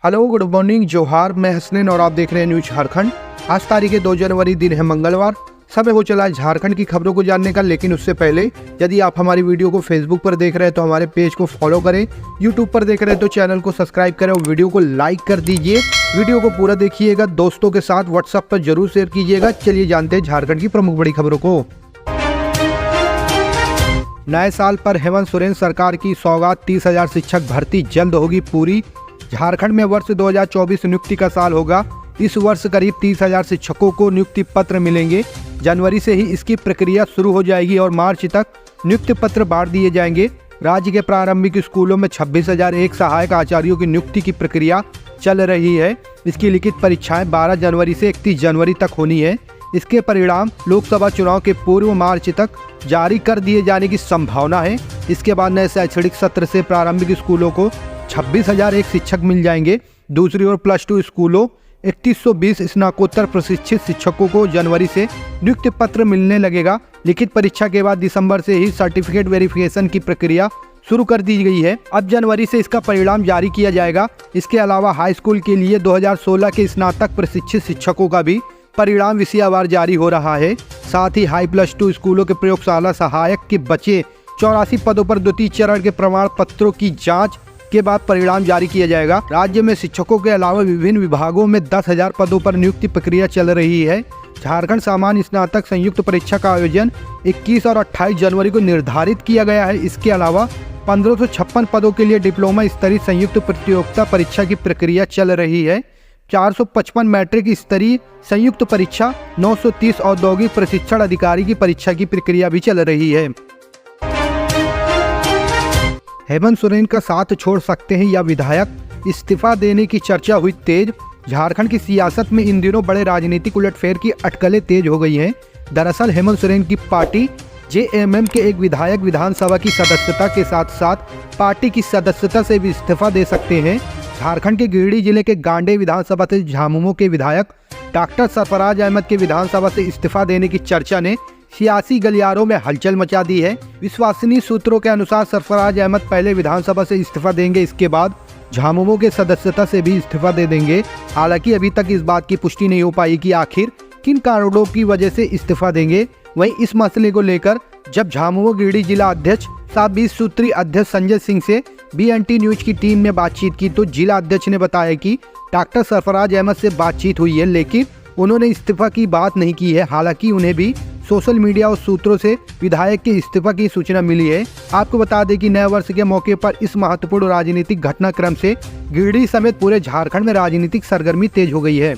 Hello, good morning, जोहार। मैं हसनैन और आप देख रहे हैं न्यूज झारखंड। आज तारीख 2 जनवरी, दिन है मंगलवार। समय हो चला है झारखंड की खबरों को जानने का, लेकिन उससे पहले यदि आप हमारी वीडियो को फेसबुक पर देख रहे हैं तो हमारे पेज को फॉलो करें, यूट्यूब पर देख रहे हैं तो चैनल को सब्सक्राइब करें और वीडियो को लाइक कर दीजिए। वीडियो को पूरा देखिएगा, दोस्तों के साथ व्हाट्सएप पर जरूर शेयर कीजिएगा। चलिए जानते हैं झारखंड की प्रमुख बड़ी खबरों को। नए साल पर हेमंत सोरेन सरकार की सौगात 30,000 शिक्षक भर्ती जल्द होगी पूरी। झारखंड में वर्ष 2024 नियुक्ति का साल होगा। इस वर्ष करीब 30,000 शिक्षकों को नियुक्ति पत्र मिलेंगे। जनवरी से ही इसकी प्रक्रिया शुरू हो जाएगी और मार्च तक नियुक्ति पत्र बांट दिए जाएंगे। राज्य के प्रारंभिक स्कूलों में 26,001 सहायक आचार्यों की नियुक्ति की प्रक्रिया चल रही है। इसकी लिखित परीक्षाएं 12 जनवरी से 31 जनवरी तक होनी है। इसके परिणाम लोकसभा चुनाव के पूर्व मार्च तक जारी कर दिए जाने की संभावना है। इसके बाद नए शैक्षणिक सत्र से प्रारंभिक स्कूलों को 26,001 शिक्षक मिल जाएंगे। दूसरी ओर +2 स्कूलों 3120 स्नातकोत्तर प्रशिक्षित शिक्षकों को जनवरी से नियुक्ति पत्र मिलने लगेगा। लिखित परीक्षा के बाद दिसंबर से ही सर्टिफिकेट वेरिफिकेशन की प्रक्रिया शुरू कर दी गई है। अब जनवरी से इसका परिणाम जारी किया जाएगा। इसके अलावा हाई स्कूल के लिए 2016 के स्नातक प्रशिक्षित शिक्षकों का भी परिणाम विषयवार जारी हो रहा है। साथ ही हाई +2 स्कूलों के प्रयोगशाला सहायक के बचे 84 पदों पर द्वितीय चरण के प्रमाण पत्रों की जांच के बाद परिणाम जारी किया जाएगा। राज्य में शिक्षकों के अलावा विभिन्न विभागों में 10,000 पदों पर नियुक्ति प्रक्रिया चल रही है। झारखंड सामान्य स्नातक संयुक्त परीक्षा का आयोजन 21 और 28 जनवरी को निर्धारित किया गया है। इसके अलावा 1556 पदों के लिए डिप्लोमा स्तरीय संयुक्त प्रतियोगिता परीक्षा की प्रक्रिया चल रही है। 455 मैट्रिक स्तरीय संयुक्त परीक्षा, 930 औद्योगिक प्रशिक्षण अधिकारी की परीक्षा की प्रक्रिया भी चल रही है। हेमंत सोरेन का साथ छोड़ सकते हैं या विधायक, इस्तीफा देने की चर्चा हुई तेज। झारखंड की सियासत में इन दिनों बड़े राजनीतिक उलटफेर की अटकलें तेज हो गई हैं। दरअसल हेमंत सोरेन की पार्टी जेएमएम के एक विधायक विधानसभा की सदस्यता के साथ साथ पार्टी की सदस्यता से भी इस्तीफा दे सकते हैं। झारखंड के गिरिडीह जिले के गांडे विधानसभा से झामुमो के विधायक डॉक्टर सरफराज अहमद के विधानसभा से इस्तीफा देने की चर्चा ने सियासी गलियारों में हलचल मचा दी है। विश्वसनीय सूत्रों के अनुसार सरफराज अहमद पहले विधानसभा से इस्तीफा देंगे, इसके बाद झामुमो के सदस्यता से भी इस्तीफा दे देंगे। हालांकि अभी तक इस बात की पुष्टि नहीं हो पाई कि आखिर किन कारणों की वजह से इस्तीफा देंगे। वहीं इस मसले को लेकर जब झामुमो गिरिडीह जिला अध्यक्ष साहब 20 सूत्री अध्यक्ष संजय सिंह से BNT न्यूज की टीम ने बातचीत की तो जिला अध्यक्ष ने बताया कि डॉक्टर सरफराज अहमद से बातचीत हुई है, लेकिन उन्होंने इस्तीफा की बात नहीं की है। हालांकि उन्हें भी सोशल मीडिया और सूत्रों से विधायक के इस्तीफा की सूचना मिली है। आपको बता दें कि नए वर्ष के मौके पर इस महत्वपूर्ण राजनीतिक घटनाक्रम से गिरिडीह समेत पूरे झारखंड में राजनीतिक सरगर्मी तेज हो गई है।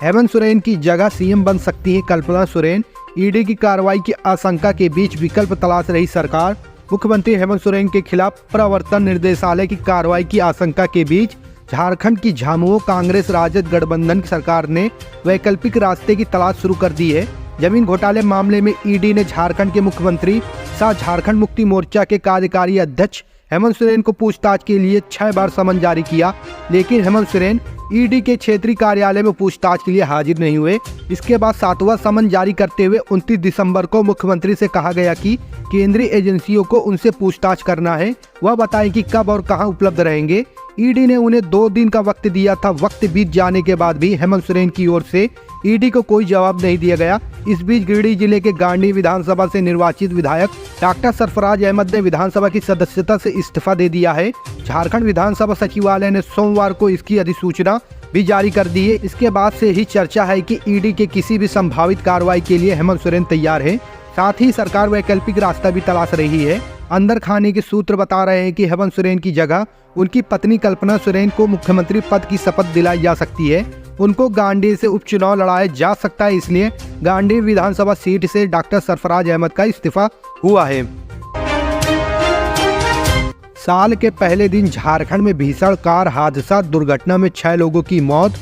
हेमंत सोरेन की जगह सीएम बन सकती है कल्पना सोरेन। ईडी की कार्रवाई की आशंका के बीच विकल्प तलाश रही सरकार। मुख्यमंत्री हेमंत सोरेन के खिलाफ प्रवर्तन निर्देशालय की कार्रवाई की आशंका के बीच झारखंड की झामुमो कांग्रेस राजद गठबंधन सरकार ने वैकल्पिक रास्ते की तलाश शुरू कर दी है। जमीन घोटाले मामले में ईडी ने झारखंड के मुख्यमंत्री साथ झारखंड मुक्ति मोर्चा के कार्यकारी अध्यक्ष हेमंत सोरेन को पूछताछ के लिए 6 बार समन जारी किया, लेकिन हेमंत सोरेन ईडी के क्षेत्रीय कार्यालय में पूछताछ के लिए हाजिर नहीं हुए। इसके बाद 7वां समन जारी करते हुए 29 दिसंबर को मुख्यमंत्री से कहा गया कि केंद्रीय एजेंसियों को उनसे पूछताछ करना है, वह बताएं कि कब और कहां उपलब्ध रहेंगे। ईडी ने उन्हें 2 दिन का वक्त दिया था। वक्त बीत जाने के बाद भी हेमंत सोरेन की ओर से ईडी को कोई जवाब नहीं दिया गया। इस बीच गिरिडीह जिले के गांडी विधानसभा से निर्वाचित विधायक डॉक्टर सरफराज अहमद ने विधानसभा की सदस्यता से इस्तीफा दे दिया है। झारखंड विधानसभा सचिवालय ने सोमवार को इसकी अधिसूचना भी जारी कर दी है। इसके बाद से ही चर्चा है कि ईडी के किसी भी संभावित कार्रवाई के लिए हेमंत सोरेन तैयार है। साथ ही सरकार वैकल्पिक रास्ता भी तलाश रही है। अंदर खाने के सूत्र बता रहे हैं कि हेमंत सोरेन की जगह उनकी पत्नी कल्पना सोरेन को मुख्यमंत्री पद की शपथ दिलाई जा सकती है। उनको गांडी से उपचुनाव लड़ाया जा सकता है, इसलिए गांडी विधानसभा सीट से डॉक्टर सरफराज अहमद का इस्तीफा हुआ है। साल के पहले दिन झारखंड में भीषण कार हादसा, दुर्घटना में 6 लोगों की मौत।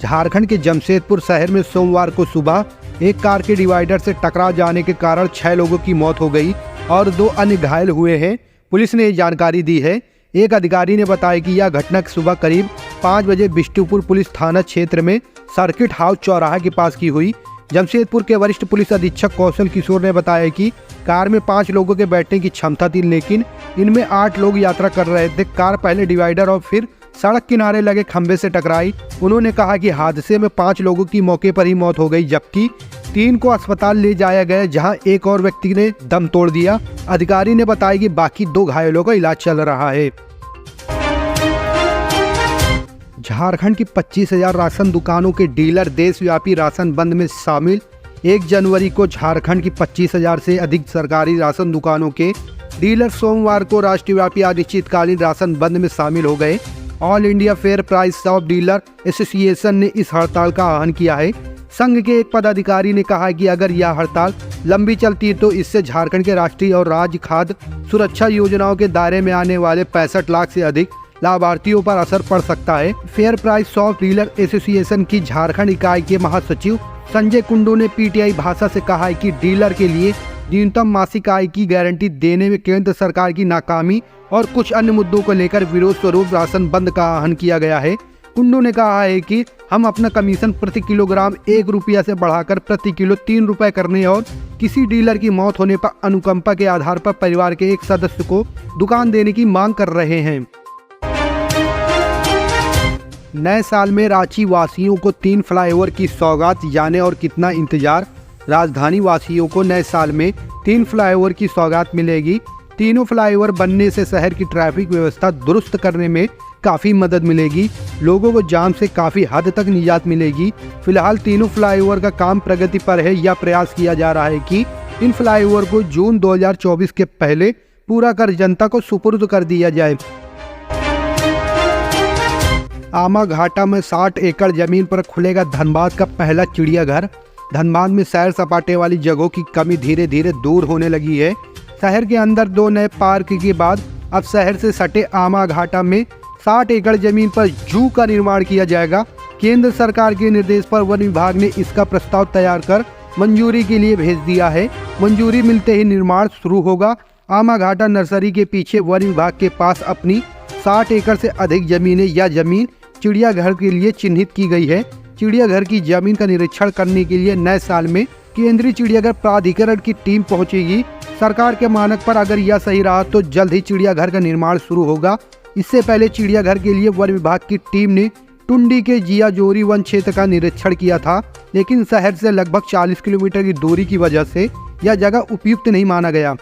झारखंड के जमशेदपुर शहर में सोमवार को सुबह एक कार के डिवाइडर से टकरा जाने के कारण 6 लोगों की मौत हो गई और 2 अन्य घायल हुए हैं। पुलिस ने ये जानकारी दी है। एक अधिकारी ने बताया कि यह घटना सुबह करीब 5 बजे बिष्टुपुर पुलिस थाना क्षेत्र में सर्किट हाउस चौराहा के पास की हुई। जमशेदपुर के वरिष्ठ पुलिस अधीक्षक कौशल किशोर ने बताया कि कार में 5 लोगों के बैठने की क्षमता थी, लेकिन इनमें 8 लोग यात्रा कर रहे थे। कार पहले डिवाइडर और फिर सड़क किनारे लगे खंभे से टकराई। उन्होंने कहा कि हादसे में 5 लोगों की मौके पर ही मौत हो गई, जबकि 3 को अस्पताल ले जाया गया, जहां एक और व्यक्ति ने दम तोड़ दिया। अधिकारी ने बताया कि बाकी 2 घायलों का इलाज चल रहा है। झारखंड की 25,000 राशन दुकानों के डीलर देशव्यापी राशन बंद में शामिल। 1 जनवरी को झारखंड की 25,000 से अधिक सरकारी राशन दुकानों के डीलर सोमवार को राष्ट्रव्यापी अनिश्चितकालीन राशन बंद में शामिल हो गए। All India fair price of dealer association ने इस हड़ताल का आह्वान किया है। संघ के एक पदाधिकारी ने कहा कि अगर यह हड़ताल लंबी चलती है तो इससे झारखंड के राष्ट्रीय और राज्य खाद्य सुरक्षा योजनाओं के दायरे में आने वाले 65 लाख से अधिक लाभार्थियों पर असर पड़ सकता है। Fair price of dealer association की झारखंड इकाई के महासचिव संजय कुंडू ने पीटीआई भाषा से कहा है कि डीलर के लिए न्यूनतम मासिक आय की गारंटी देने में केंद्र सरकार की नाकामी और कुछ अन्य मुद्दों को लेकर विरोध स्वरूप राशन बंद का आह्वान किया गया है। कुंडू ने कहा है कि हम अपना कमीशन प्रति किलोग्राम 1 रुपया से बढ़ाकर प्रति किलो 3 रुपये करने और किसी डीलर की मौत होने पर अनुकंपा के आधार पर परिवार के एक सदस्य को दुकान देने की मांग कर रहे हैं। नए साल में रांची वासियों को 3 फ्लाईओवर की सौगात, जाने और कितना इंतजार। राजधानी वासियों को नए साल में 3 फ्लाईओवर की सौगात मिलेगी। तीनों फ्लाईओवर बनने से शहर की ट्रैफिक व्यवस्था दुरुस्त करने में काफ़ी मदद मिलेगी। लोगों को जाम से काफ़ी हद तक निजात मिलेगी। फिलहाल तीनों फ्लाईओवर का काम प्रगति पर है। यह प्रयास किया जा रहा है कि इन फ्लाईओवर को जून 2024 के पहले पूरा कर जनता को सुपुर्द कर दिया जाए। आमा घाटा में 60 एकड़ जमीन पर खुलेगा धनबाद का पहला चिड़ियाघर। धनबाद में सैर सपाटे वाली जगहों की कमी धीरे धीरे दूर होने लगी है। शहर के अंदर 2 नए पार्क के बाद अब शहर से सटे आमा घाटा में 60 एकड़ जमीन पर जू का निर्माण किया जाएगा। केंद्र सरकार के निर्देश पर वन विभाग ने इसका प्रस्ताव तैयार कर मंजूरी के लिए भेज दिया है। मंजूरी मिलते ही निर्माण शुरू होगा। आमा घाटा नर्सरी के पीछे वन विभाग के पास अपनी 60 एकड़ से अधिक जमीन है। यह जमीन चिड़ियाघर के लिए चिन्हित की गई है। चिड़ियाघर की जमीन का निरीक्षण करने के लिए नए साल में केंद्रीय चिड़ियाघर प्राधिकरण की टीम पहुंचेगी। सरकार के मानक पर अगर यह सही रहा तो जल्द ही चिड़ियाघर का निर्माण शुरू होगा। इससे पहले चिड़ियाघर के लिए वन विभाग की टीम ने टुंडी के जियाजोरी वन क्षेत्र का निरीक्षण किया था, लेकिन शहर से लगभग 40 किलोमीटर की दूरी की वजह से यह जगह उपयुक्त नहीं माना गया।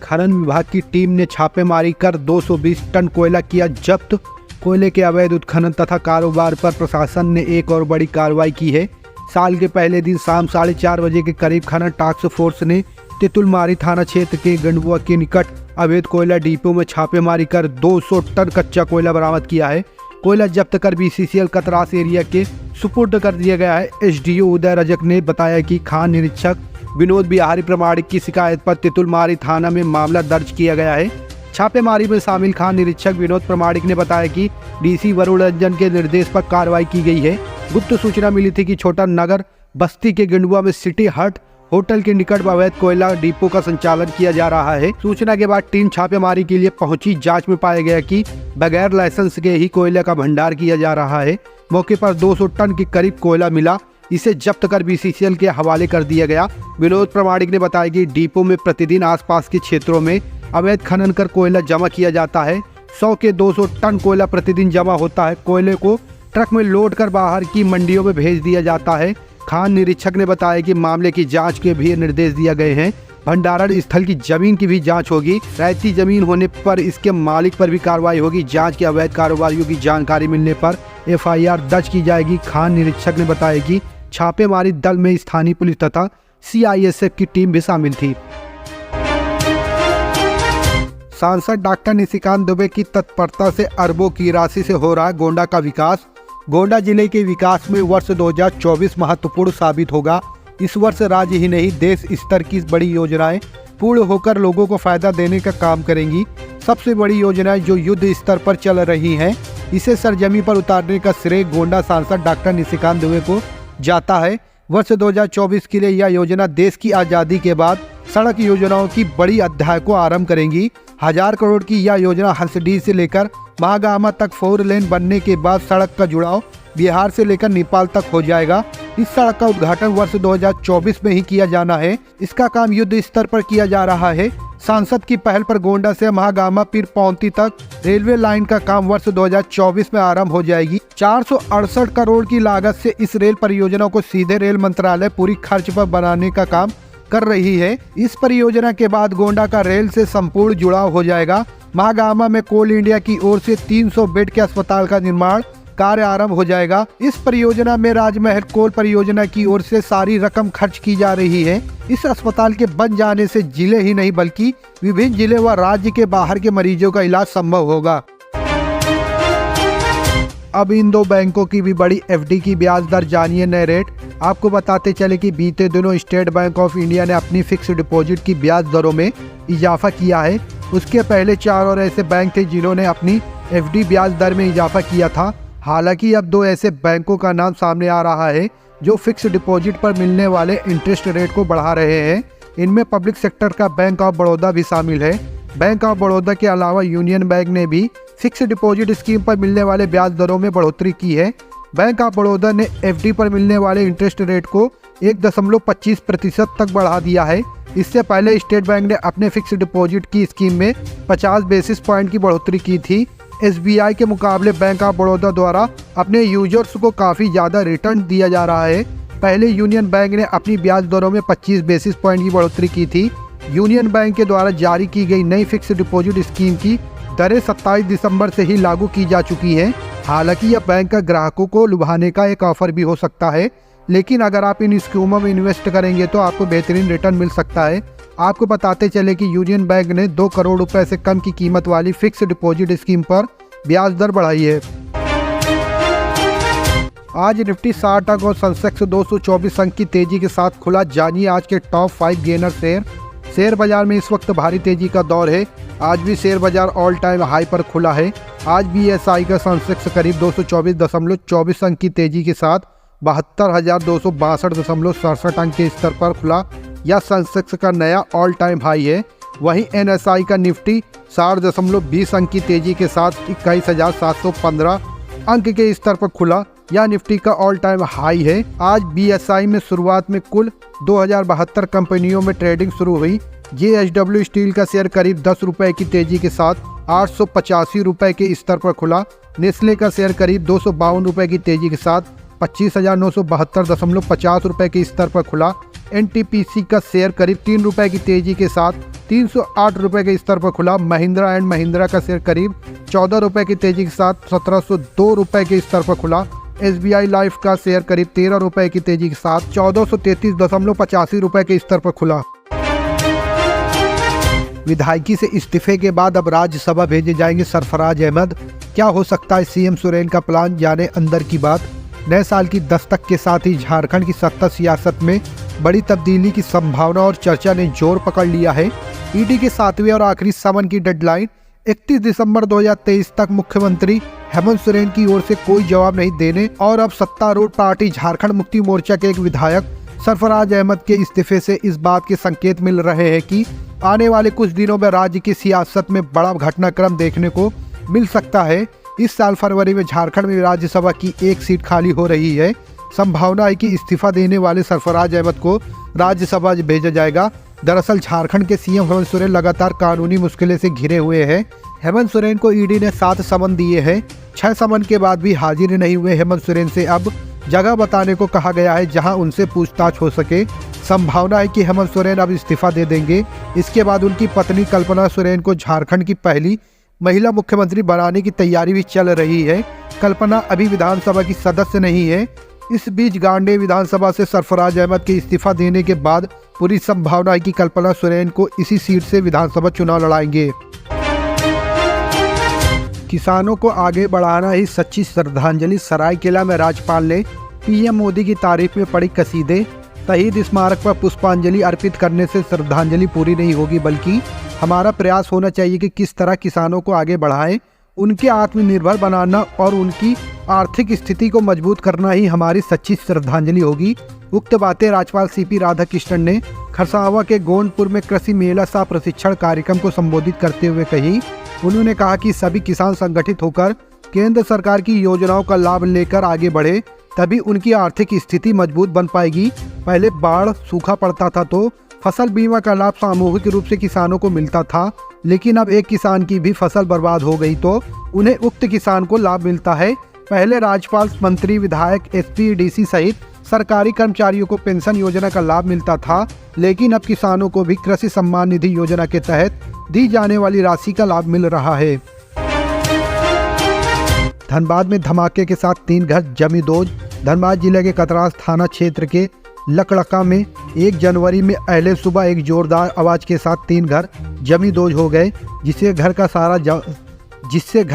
खनन विभाग की टीम ने छापेमारी कर 220 टन कोयला किया जब्त। कोयले के अवैध उत्खनन तथा कारोबार पर प्रशासन ने एक और बड़ी कार्रवाई की है। साल के पहले दिन शाम 4:30 बजे के करीब खनन टास्क फोर्स ने तेतुलमारी थाना क्षेत्र के गंडुआ के निकट अवैध कोयला डिपो में छापेमारी कर 200 टन कच्चा कोयला बरामद किया है। कोयला जब्त कर बीसीसीएल कतरास एरिया के सुपुर्द कर दिया गया है। एसडीओ उदय रजक ने बताया कि खान निरीक्षक विनोद बिहारी प्रमाणिक की शिकायत पर तेतुलमारी थाना में मामला दर्ज किया गया है। छापेमारी में शामिल खान निरीक्षक विनोद प्रमाणिक ने बताया कि डीसी वरुण रंजन के निर्देश पर कार्रवाई की गई है। गुप्त सूचना मिली थी कि छोटा नगर बस्ती के गंडुआ में सिटी हट होटल के निकट अवैध कोयला डिपो का संचालन किया जा रहा है। सूचना के बाद टीम छापेमारी के लिए पहुंची। जांच में पाया गया कि बगैर लाइसेंस के ही कोयले का भंडार किया जा रहा है। मौके पर 200 टन के करीब कोयला मिला। इसे जब्त कर बीसीसीएल के हवाले कर दिया गया। विनोद प्रमाणिक ने बताया कि डिपो में प्रतिदिन आसपास के क्षेत्रों में अवैध खनन कर कोयला जमा किया जाता है। 100 के 200 टन कोयला प्रतिदिन जमा होता है। कोयले को ट्रक में लोड कर बाहर की मंडियों में भेज दिया जाता है। खान निरीक्षक ने बताया कि मामले की जांच के भी निर्देश दिए गए हैं। भंडारण स्थल की जमीन की भी जांच होगी। रहती जमीन होने पर इसके मालिक पर भी कार्रवाई होगी। जांच के अवैध कारोबारियों की जानकारी मिलने पर एफआईआर दर्ज की जाएगी। खान निरीक्षक ने बताया कि छापेमारी दल में स्थानीय पुलिस तथा सीआईएसएफ की टीम भी शामिल थी। सांसद डॉक्टर निशिकांत दुबे की तत्परता से अरबों की राशि से हो रहा है गोंडा का विकास। गोंडा जिले के विकास में वर्ष 2024 महत्वपूर्ण साबित होगा। इस वर्ष राज्य ही नहीं देश स्तर की बड़ी योजनाएं पूर्ण होकर लोगों को फायदा देने का काम करेंगी। सबसे बड़ी योजनाएं जो युद्ध स्तर पर चल रही हैं, इसे सरजमी पर उतारने का श्रेय गोंडा सांसद डॉक्टर निशिकांत दुबे को जाता है। वर्ष 2024 के लिए यह योजना देश की आज़ादी के बाद सड़क योजनाओं की बड़ी अध्याय को आरंभ करेंगी। 1000 करोड़ की यह योजना हंसडीह से लेकर महागामा तक 4 लेन बनने के बाद सड़क का जुड़ाव बिहार से लेकर नेपाल तक हो जाएगा। इस सड़क का उद्घाटन वर्ष 2024 में ही किया जाना है। इसका काम युद्ध स्तर पर किया जा रहा है। सांसद की पहल पर गोंडा से महागामा पीर पौंती तक रेलवे लाइन का काम वर्ष 2024 में आरंभ हो जाएगी। 468 करोड़ की लागत से इस रेल परियोजना को सीधे रेल मंत्रालय पूरी खर्च पर बनाने का काम कर रही है। इस परियोजना के बाद गोंडा का रेल से संपूर्ण जुड़ाव हो जाएगा। महागामा में कोल इंडिया की ओर से 300 बेड के अस्पताल का निर्माण कार्य आरंभ हो जाएगा। इस परियोजना में राजमहल कोल परियोजना की ओर से सारी रकम खर्च की जा रही है। इस अस्पताल के बन जाने से जिले ही नहीं बल्कि विभिन्न जिले व राज्य के बाहर के मरीजों का इलाज संभव होगा। अब इन दो बैंकों की भी बड़ी एफडी की ब्याज दर जानिए नए रेट। आपको बताते चले कि बीते दिनों स्टेट बैंक ऑफ इंडिया ने अपनी फिक्स डिपॉजिट की ब्याज दरों में इजाफा किया है। उसके पहले 4 और ऐसे बैंक थे जिन्होंने अपनी एफडी ब्याज दर में इजाफा किया था। हालांकि अब 2 ऐसे बैंकों का नाम सामने आ रहा है जो फिक्स डिपॉजिट पर मिलने वाले इंटरेस्ट रेट को बढ़ा रहे हैं। इनमें पब्लिक सेक्टर का बैंक ऑफ बड़ौदा भी शामिल है। बैंक ऑफ बड़ौदा के अलावा यूनियन बैंक ने भी फिक्स डिपॉजिट स्कीम पर मिलने वाले ब्याज दरों में बढ़ोतरी की है। बैंक ऑफ बड़ौदा ने एफडी पर मिलने वाले इंटरेस्ट रेट को 1.25% तक बढ़ा दिया है। इससे पहले स्टेट बैंक ने अपने फिक्स डिपॉजिट की स्कीम में 50 बेसिस पॉइंट की बढ़ोतरी की थी। SBI के मुकाबले बैंक ऑफ बड़ौदा द्वारा अपने यूजर्स को काफ़ी ज़्यादा रिटर्न दिया जा रहा है। पहले यूनियन बैंक ने अपनी ब्याज दरों में 25 बेसिस पॉइंट की बढ़ोतरी की थी। यूनियन बैंक के द्वारा जारी की गई नई फिक्स डिपॉजिट स्कीम की दरें 27 दिसंबर से ही लागू की जा चुकी हैं। हालांकि यह बैंक का ग्राहकों को लुभाने का एक ऑफर भी हो सकता है, लेकिन अगर आप इन स्कीमों में इन्वेस्ट करेंगे तो आपको बेहतरीन रिटर्न मिल सकता है। आपको बताते चले कि यूनियन बैंक ने 2 करोड़ रुपए से कम की कीमत वाली फिक्स डिपॉजिट स्कीम पर ब्याज दर बढ़ाई है। आज निफ्टी 60 अंक और सेंसेक्स 224 अंक की तेजी के साथ खुला। जानिए आज के टॉप 5 गेनर शेयर बाजार में इस वक्त भारी तेजी का दौर है। आज भी शेयर बाजार ऑल टाइम हाई पर खुला है। आज BSI का सेंसेक्स करीब 224.24 अंक की तेजी के साथ 72,262.67 अंक के स्तर पर खुला। यह सेंसेक्स का नया ऑल टाइम हाई है। वहीं NSI का निफ्टी 60.20 अंक की तेजी के साथ 21,715 अंक के स्तर पर खुला। यह निफ्टी का ऑल टाइम हाई है। आज BSI में शुरुआत में कुल 2072 कंपनियों में ट्रेडिंग शुरू हुई। JSW स्टील का शेयर करीब 10 रुपए की तेजी के साथ 885 रुपए के स्तर पर खुला। नेस्ले का शेयर करीब 252 रुपए की तेजी के साथ 25,972.50 रुपए के स्तर पर खुला। NTPC का शेयर करीब 3 रुपए की तेजी के साथ 308 रुपए के स्तर पर खुला। महिंद्रा एंड महिंद्रा का शेयर करीब 14 रुपए की तेजी के साथ 1702 रुपए के स्तर पर खुला। SBI लाइफ का शेयर करीब 13 रुपए की तेजी के साथ 1433.85 रुपए के स्तर पर खुला। विधायकी से इस्तीफे के बाद अब राज्यसभा भेजे जाएंगे सरफराज अहमद। क्या हो सकता है CM सोरेन का प्लान, जाने अंदर की बात। नए साल की दस्तक के साथ ही झारखंड की सत्ता सियासत में बड़ी तब्दीली की संभावना और चर्चा ने जोर पकड़ लिया है। ED के 7वें और आखिरी समन की डेडलाइन 31 दिसंबर 2023 तक मुख्यमंत्री हेमंत सोरेन की ओर से कोई जवाब नहीं देने और अब सत्तारूढ़ पार्टी झारखंड मुक्ति मोर्चा के एक विधायक सरफराज अहमद के इस्तीफे से इस बात के संकेत मिल रहे हैं कि आने वाले कुछ दिनों में राज्य की सियासत में बड़ा घटनाक्रम देखने को मिल सकता है। इस साल फरवरी में झारखंड में राज्यसभा की एक सीट खाली हो रही है। संभावना है कि इस्तीफा देने वाले सरफराज अहमद को राज्यसभा भेजा जाएगा। दरअसल झारखंड के CM हेमंत सोरेन लगातार कानूनी मुश्किलें से घिरे हुए हैं। हेमंत सोरेन को ED ने 7 समन दिए हैं। 6 समन के बाद भी हाजिर नहीं हुए हेमंत सोरेन से अब जगह बताने को कहा गया है जहां उनसे पूछताछ हो सके। संभावना है कि हेमंत सोरेन अब इस्तीफा दे देंगे। इसके बाद उनकी पत्नी कल्पना सोरेन को झारखंड की पहली महिला मुख्यमंत्री बनाने की तैयारी भी चल रही है। कल्पना अभी विधानसभा की सदस्य नहीं है। इस बीच गांडेय विधानसभा से सरफराज अहमद के इस्तीफा देने के बाद पूरी संभावना है कि कल्पना सोरेन को इसी सीट से विधानसभा चुनाव लड़ाएंगे। किसानों को आगे बढ़ाना ही सच्ची श्रद्धांजलि। सरायकेला में राज्यपाल ने PM मोदी की तारीफ में पढ़ी कसीदे। शहीद स्मारक पर पुष्पांजलि अर्पित करने से श्रद्धांजलि पूरी नहीं होगी, बल्कि हमारा प्रयास होना चाहिए कि किस तरह किसानों को आगे बढ़ाएं उनके आत्मनिर्भर बनाना और उनकी आर्थिक स्थिति को मजबूत करना ही हमारी सच्ची श्रद्धांजलि होगी। उक्त बातें राज्यपाल सीपी राधाकृष्णन ने खरसावां के गोंदपुर में कृषि मेला सह प्रशिक्षण कार्यक्रम को संबोधित करते हुए कही। उन्होंने कहा कि सभी किसान संगठित होकर केंद्र सरकार की योजनाओं का लाभ लेकर आगे बढ़े, तभी उनकी आर्थिक स्थिति मजबूत बन पाएगी। पहले बाढ़ सूखा पड़ता था तो फसल बीमा का लाभ सामूहिक रूप से किसानों को मिलता था, लेकिन अब एक किसान की भी फसल बर्बाद हो गई तो उन्हें उक्त किसान को लाभ मिलता है। पहले राज्यपाल, मंत्री, विधायक, एसपी, डीसी सहित सरकारी कर्मचारियों को पेंशन योजना का लाभ मिलता था, लेकिन अब किसानों को भी कृषि सम्मान निधि योजना के तहत दी जाने वाली राशि का लाभ मिल रहा है। धनबाद में धमाके के साथ 3 घर जमी दोज। धनबाद जिले के कतरास थाना क्षेत्र के लकड़का में 1 जनवरी में अहले सुबह एक जोरदार आवाज के साथ 3 घर जमी दोज हो गए, जिससे घर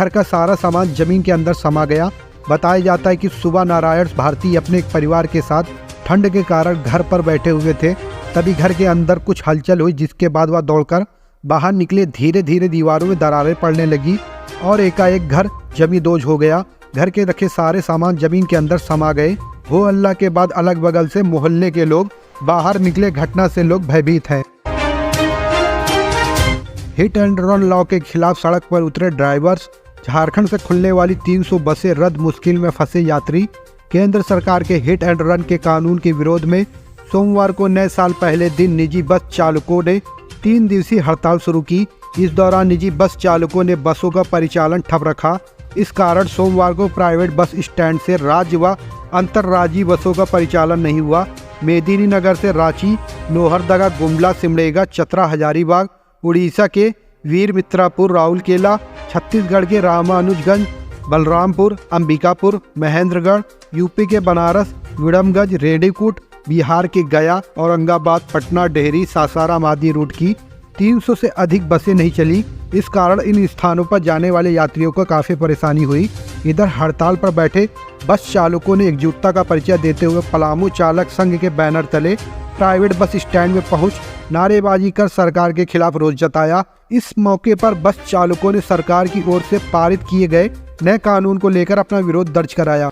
का सारा सामान जमीन के अंदर समा गया। बताया जाता है कि सुबह नारायण भारती अपने एक परिवार के साथ ठंड के कारण घर पर बैठे हुए थे, तभी घर के अंदर कुछ हलचल हुई, जिसके बाद वह दौड़कर बाहर निकले। धीरे धीरे दीवारों में दरारें पड़ने लगी और एकाएक घर जमी दोज हो गया। घर के रखे सारे सामान जमीन के अंदर समा गए। हो अल्लाह के बाद अलग बगल से मोहल्ले के लोग बाहर निकले। घटना से लोग भयभीत हैं। हिट एंड रन लॉ के खिलाफ सड़क पर उतरे ड्राइवर्स। झारखंड से खुलने वाली 300 बसें रद्द, मुश्किल में फंसे यात्री। केंद्र सरकार के हिट एंड रन के कानून के विरोध में सोमवार को नए साल पहले दिन निजी बस चालकों ने 3 दिवसीय हड़ताल शुरू की। इस दौरान निजी बस चालकों ने बसों का परिचालन ठप रखा। इस कारण सोमवार को प्राइवेट बस स्टैंड से राज्य व अंतर्राज्यीय बसों का परिचालन नहीं हुआ। मेदिनीनगर से रांची, लोहरदगा, गुमला, सिमडेगा, चतरा, हजारीबाग, उड़ीसा के वीरमित्रापुर, राउरकेला, छत्तीसगढ़ के रामानुजगंज, बलरामपुर, अंबिकापुर, महेंद्रगढ़, यूपी के बनारस, विडमगंज, रेणीकूट, बिहार के गया, औरंगाबाद, पटना, डेहरी, सासाराम आदि रूट की 300 से अधिक बसें नहीं चली। इस कारण इन स्थानों पर जाने वाले यात्रियों को काफ़ी परेशानी हुई। इधर हड़ताल पर बैठे बस चालकों ने एकजुटता का परिचय देते हुए पलामू चालक संघ के बैनर तले प्राइवेट बस स्टैंड में पहुंच नारेबाजी कर सरकार के खिलाफ रोष जताया। इस मौके पर बस चालकों ने सरकार की ओर से पारित किए गए नए कानून को लेकर अपना विरोध दर्ज कराया।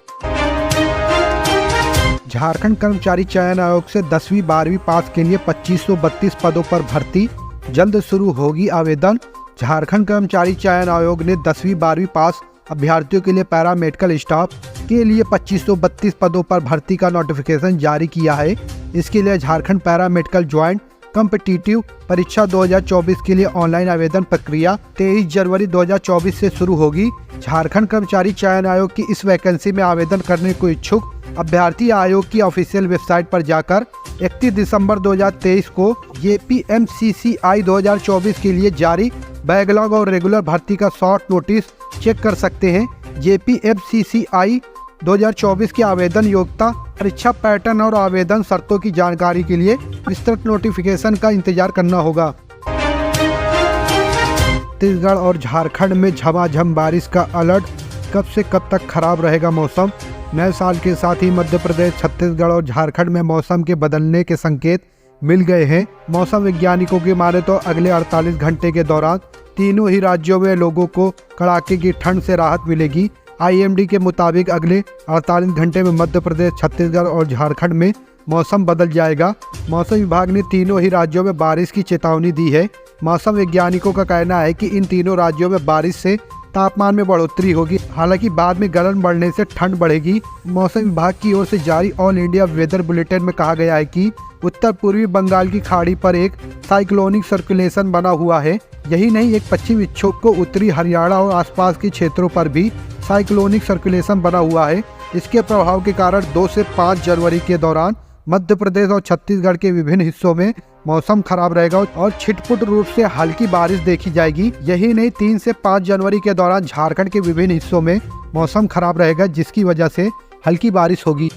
झारखंड कर्मचारी चयन आयोग से 10वीं 12वीं पास के लिए 2532 पदों पर भर्ती, जल्द शुरू होगी आवेदन। झारखंड कर्मचारी चयन आयोग ने 10वीं 12वीं पास अभ्यर्थियों के लिए पैरामेडिकल स्टाफ के लिए 2532 पदों पर भर्ती का नोटिफिकेशन जारी किया है। इसके लिए झारखंड पैरामेडिकल ज्वाइंट कॉम्पिटिटिव परीक्षा 2024 के लिए ऑनलाइन आवेदन प्रक्रिया 23 जनवरी 2024 से शुरू होगी। झारखंड कर्मचारी चयन आयोग की इस वैकेंसी में आवेदन करने को इच्छुक अभ्यर्थी आयोग की ऑफिशियल वेबसाइट पर जाकर 31 दिसंबर 2023 को JPMCCI 2024 के लिए जारी बैकलॉग और रेगुलर भर्ती का शॉर्ट नोटिस चेक कर सकते हैं। JPMCCI 2024 की आवेदन योग्यता, परीक्षा पैटर्न और आवेदन शर्तों की जानकारी के लिए विस्तृत नोटिफिकेशन का इंतजार करना होगा। छत्तीसगढ़ और झारखंड में झमाझम बारिश का अलर्ट। कब से कब तक खराब रहेगा मौसम। नए साल के साथ ही मध्य प्रदेश, छत्तीसगढ़ और झारखंड में मौसम के बदलने के संकेत मिल गए हैं। मौसम वैज्ञानिकों की माने तो अगले 48 घंटे के दौरान तीनों ही राज्यों में लोगों को कड़ाके की ठंड से राहत मिलेगी। IMD के मुताबिक अगले 48 घंटे में मध्य प्रदेश, छत्तीसगढ़ और झारखंड में मौसम बदल जाएगा। मौसम विभाग ने तीनों ही राज्यों में बारिश की चेतावनी दी है। मौसम वैज्ञानिकों का कहना है कि इन तीनों राज्यों में बारिश से तापमान में बढ़ोतरी होगी, हालांकि बाद में गलन बढ़ने से ठंड बढ़ेगी। मौसम विभाग की ओर से जारी ऑल इंडिया वेदर बुलेटिन में कहा गया है कि उत्तर पूर्वी बंगाल की खाड़ी पर एक साइक्लोनिक सर्कुलेशन बना हुआ है। यही नहीं, एक पश्चिमी विक्षोभ को उत्तरी हरियाणा और आसपास के क्षेत्रों पर भी साइक्लोनिक सर्कुलेशन बना हुआ है। इसके प्रभाव के कारण 2 से 5 जनवरी के दौरान मध्य प्रदेश और छत्तीसगढ़ के विभिन्न हिस्सों में मौसम खराब रहेगा और छिटपुट रूप से हल्की बारिश देखी जाएगी। यही नहीं, 3 से 5 जनवरी के दौरान झारखंड के विभिन्न हिस्सों में मौसम खराब रहेगा, जिसकी वजह से हल्की बारिश होगी।